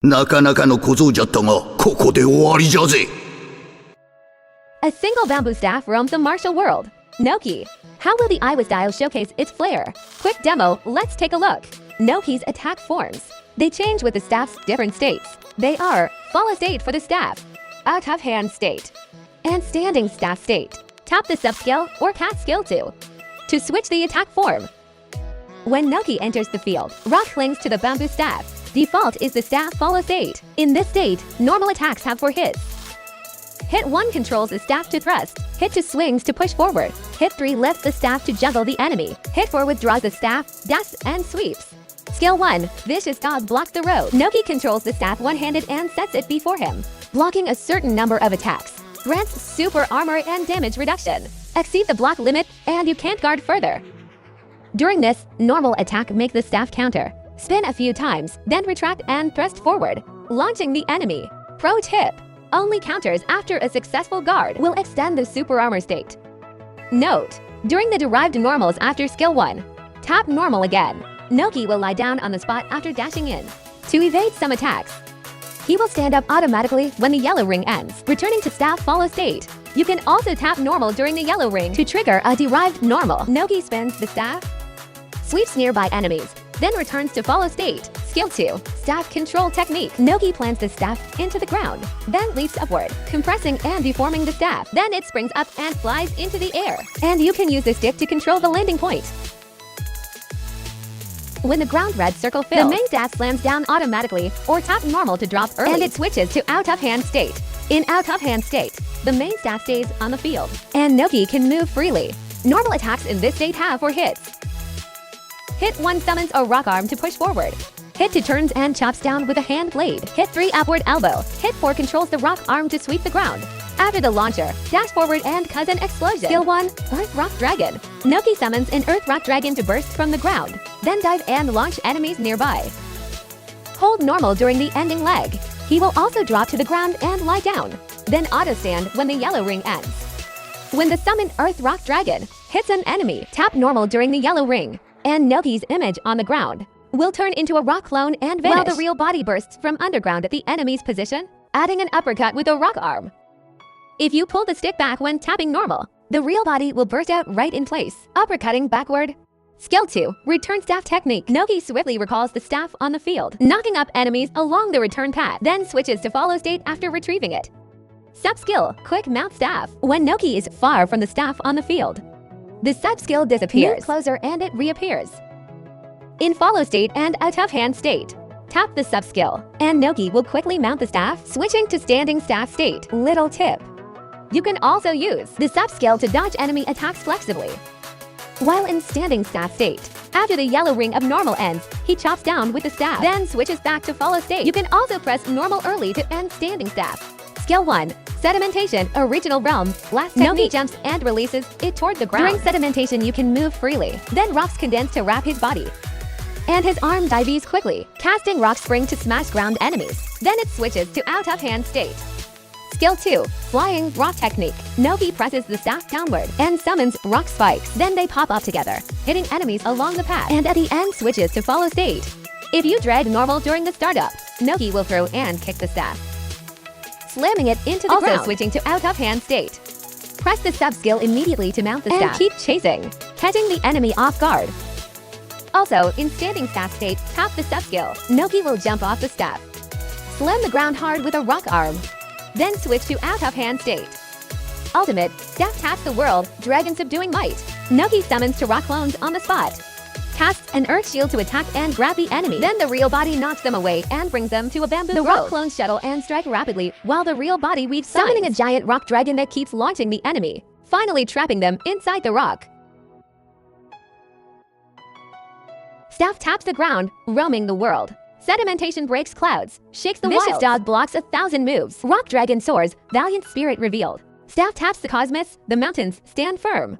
なかなかの小僧じゃったが、ここで終わりじゃぜ。A single bamboo staff roams the martial world. Ohnoki. How will the Iwa style showcase its flair? Quick demo, let's take a look. Ohnoki's attack forms. They change with the staff's different states. They are follow state for the staff, out of hand state, and standing staff state. Tap the sub skill or cast skill 2 to switch the attack form. When Ohnoki enters the field, rock clings to the bamboo staff. Default is the staff follow state. In this state, normal attacks have 4 hits. Hit 1 controls the staff to thrust. Hit 2 swings to push forward. Hit 3 lifts the staff to juggle the enemy. Hit 4 withdraws the staff, dashes, and sweeps. Skill 1, Vicious Dog blocks the road. Ohnoki controls the staff one-handed and sets it before him, blocking a certain number of attacks. Grants super armor and damage reduction. Exceed the block limit and you can't guard further. During this, normal attack make the staff counter. Spin a few times, then retract and thrust forward, launching the enemy. Pro tip: only counters after a successful guard will extend the super armor state. Note: during the derived normals after skill 1, tap normal again. Ohnoki will lie down on the spot after dashing in to evade some attacks. He will stand up automatically when the yellow ring ends, returning to staff follow state. You can also tap normal during the yellow ring to trigger a derived normal. Ohnoki spins the staff, sweeps nearby enemies, then returns to follow state. Skill 2, Staff Control Technique. Ohnoki plants the staff into the ground, then leaps upward, compressing and deforming the staff. Then it springs up and flies into the air. And you can use the stick to control the landing point. When the ground red circle fills, the main staff slams down automatically or tap normal to drop early. And it switches to out of hand state. In out of hand state, the main staff stays on the field, and Ohnoki can move freely. Normal attacks in this state have 4 hits. Hit 1 summons a rock arm to push forward. Hit 2 turns and chops down with a hand blade. Hit 3 upward elbow. Hit 4 controls the rock arm to sweep the ground. After the launcher, dash forward and cause an explosion. Skill 1, Earth Rock Dragon. Ohnoki summons an Earth Rock Dragon to burst from the ground, then dive and launch enemies nearby. Hold normal during the ending leg. He will also drop to the ground and lie down, then auto stand when the yellow ring ends. When the summoned Earth Rock Dragon hits an enemy, tap normal during the yellow ring, and Ohnoki's image on the ground will turn into a rock clone and vanish, while the real body bursts from underground at the enemy's position, adding an uppercut with a rock arm. If you pull the stick back when tapping normal, the real body will burst out right in place, uppercutting backward. Skill 2, Return Staff Technique. Ohnoki swiftly recalls the staff on the field, knocking up enemies along the return path, then switches to follow state after retrieving it. Sub-skill, Quick Mount Staff. When Ohnoki is far from the staff on the field, the sub-skill disappears. Move closer and it reappears. In follow state and out of hand state, tap the sub-skill, and Ohnoki will quickly mount the staff, switching to standing staff state. Little tip: you can also use the sub-skill to dodge enemy attacks flexibly. While in standing staff state, after the yellow ring of normal ends, he chops down with the staff, then switches back to follow state. You can also press normal early to end standing staff. Skill 1, Sedimentation, Original Realm. Last Ohnoki jumps and releases it toward the ground. During sedimentation, you can move freely. Then rocks condense to wrap his body, and his arm dives quickly, casting rock spring to smash ground enemies. Then it switches to out of hand state. Skill 2, Flying Rock Technique. Ohnoki presses the staff downward and summons rock spikes. Then they pop up together, hitting enemies along the path, and at the end switches to follow state. If you dread normal during the startup, Ohnoki will throw and kick the staff, slamming it into the ground. Also switching to out of hand state. Press the sub-skill immediately to mount the staff and keep chasing, catching the enemy off guard. Also, in standing staff state, tap the sub-skill. Ohnoki will jump off the staff, slam the ground hard with a rock arm, then switch to out of hand state. Ultimate, staff taps the world, dragon subduing might. Ohnoki summons to rock clones on the spot, casts an earth shield to attack and grab the enemy. Then the real body knocks them away and brings them to a bamboo grove. The rock clones shuttle and strike rapidly, while the real body weaves signs, summoning a giant rock dragon that keeps launching the enemy, finally trapping them inside the rock. Staff taps the ground, roaming the world. Sedimentation breaks clouds, shakes the wilds. Vicious Dog blocks 1,000 moves. Rock Dragon soars, valiant spirit revealed. Staff taps the cosmos, the mountains stand firm.